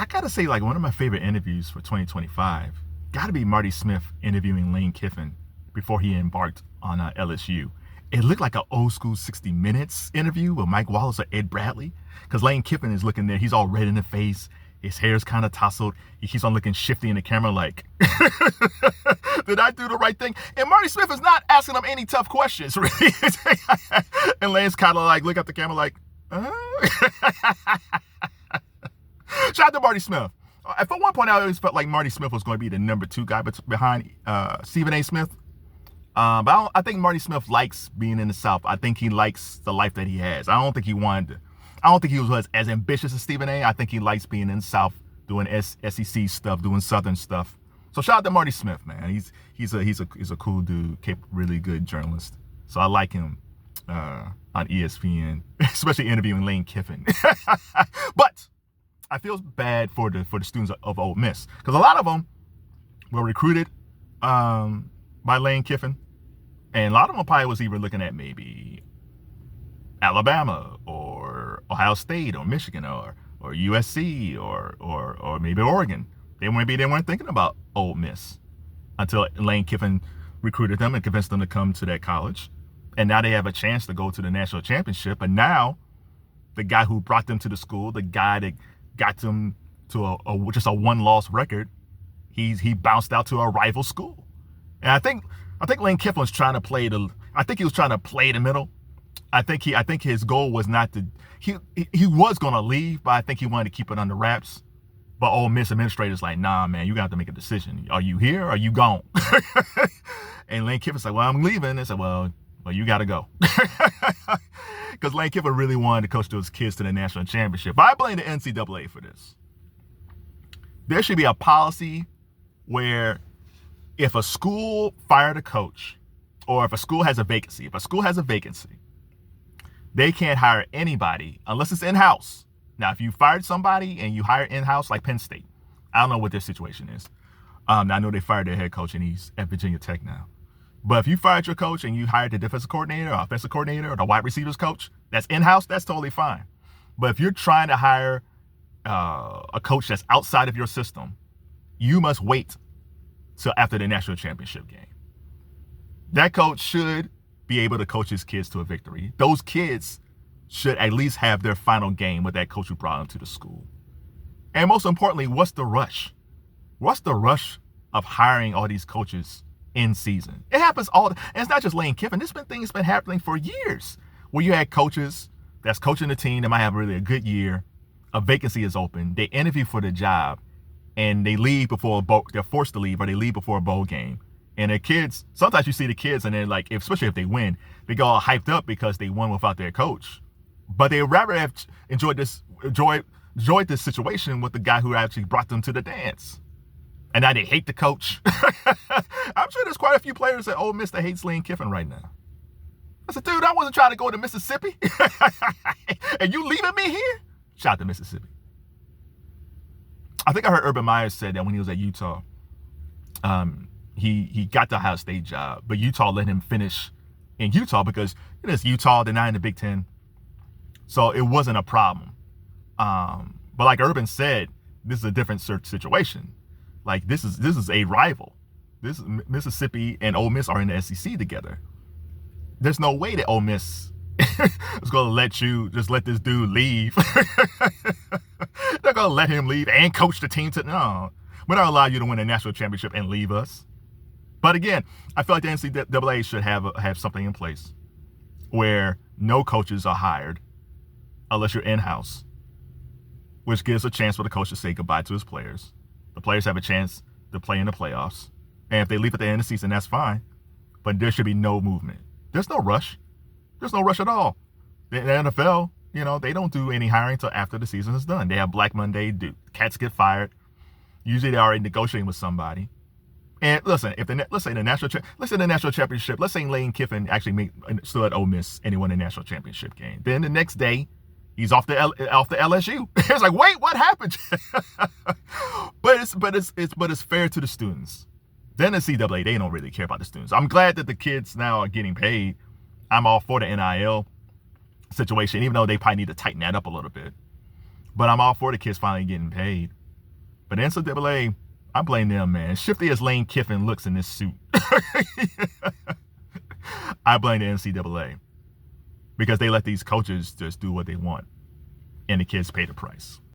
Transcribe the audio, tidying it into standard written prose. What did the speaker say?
I gotta say, like, one of my favorite interviews for 2025 gotta be Marty Smith interviewing Lane Kiffin before he embarked on LSU. It looked like an old school 60 Minutes interview with Mike Wallace or Ed Bradley, because Lane Kiffin is looking there. He's all red in the face. His hair's kind of tousled. He keeps on looking shifty in the camera like, did I do the right thing? And Marty Smith is not asking him any tough questions, really. And Lane's kind of like, look at the camera like, Shout out to Marty Smith. At one point, I always felt like Marty Smith was going to be the number 2 guy behind Stephen A. Smith. But I think Marty Smith likes being in the South. I think he likes the life that he has. I don't think he was as ambitious as Stephen A. I think he likes being in the South, doing SEC stuff, doing Southern stuff. So shout out to Marty Smith, man. He's a cool dude, really good journalist. So I like him on ESPN, especially interviewing Lane Kiffin. But I feel bad for the students of Ole Miss, because a lot of them were recruited by Lane Kiffin, and a lot of them probably was even looking at maybe Alabama or Ohio State or Michigan or USC or maybe Oregon. They weren't thinking about Ole Miss until Lane Kiffin recruited them and convinced them to come to that college, and now they have a chance to go to the national championship. And now the guy who brought them to the school, the guy that got them to just a 1-loss record, he bounced out to a rival school. And I think Lane Kiffin was trying to play the middle. I think his goal was not to, he was going to leave, but I think he wanted to keep it under wraps. But Ole Miss administrators like, nah, man, you got to make a decision. Are you here or are you gone? And Lane Kiffin's like, well, I'm leaving. They said, well, you got to go. Because Lane Kiffin really wanted to coach those kids to the national championship. But I blame the NCAA for this. There should be a policy where if a school fired a coach, or if a school has a vacancy, they can't hire anybody unless it's in-house. Now, if you fired somebody and you hire in-house, like Penn State, I don't know what their situation is. I know they fired their head coach and he's at Virginia Tech now. But if you fired your coach and you hired the defensive coordinator or offensive coordinator or the wide receivers coach, that's in-house, that's totally fine. But if you're trying to hire a coach that's outside of your system, you must wait till after the national championship game. That coach should be able to coach his kids to a victory. Those kids should at least have their final game with that coach who brought them to the school. And most importantly, what's the rush? What's the rush of hiring all these coaches in season? It happens and it's not just Lane Kiffin. This thing's been happening for years, where you had coaches that's coaching the team that might have really a good year. A vacancy is open. They interview for the job and they leave before they're forced to leave, or they leave before a bowl game. And their kids, sometimes you see the kids and they're like, especially if they win, they go all hyped up because they won without their coach. But they rather have enjoyed this situation with the guy who actually brought them to the dance. And now they hate the coach. I'm sure there's quite a few players at Ole Miss that hates Lane Kiffin right now. I said, dude, I wasn't trying to go to Mississippi. And you leaving me here? Shout out to Mississippi. I think I heard Urban Meyer said that when he was at Utah, he got the Ohio State job, but Utah let him finish in Utah because it's Utah, they're not in the Big Ten. So it wasn't a problem. But like Urban said, this is a different situation. Like this is a rival. This is Mississippi and Ole Miss are in the SEC together. There's no way that Ole Miss is going to let this dude leave. They're going to let him leave and coach the team no. We're not allow you to win a national championship and leave us. But again, I feel like the NCAA should have something in place where no coaches are hired unless you're in-house, which gives a chance for the coach to say goodbye to his players. The players have a chance to play in the playoffs. And if they leave at the end of the season, that's fine. But there should be no movement. There's no rush. There's no rush at all. The NFL, they don't do any hiring until after the season is done. They have Black Monday. Cats get fired. Usually they're already negotiating with somebody. And listen, let's say the national championship, let's say Lane Kiffin actually stood at Ole Miss and he won the national championship game. Then the next day, he's off the LSU. It's like, wait, what happened? but it's fair to the students. Then the NCAA, they don't really care about the students. I'm glad that the kids now are getting paid. I'm all for the NIL situation, even though they probably need to tighten that up a little bit. But I'm all for the kids finally getting paid. But NCAA, I blame them, man. Shifty as Lane Kiffin looks in this suit, I blame the NCAA because they let these coaches just do what they want, and the kids pay the price.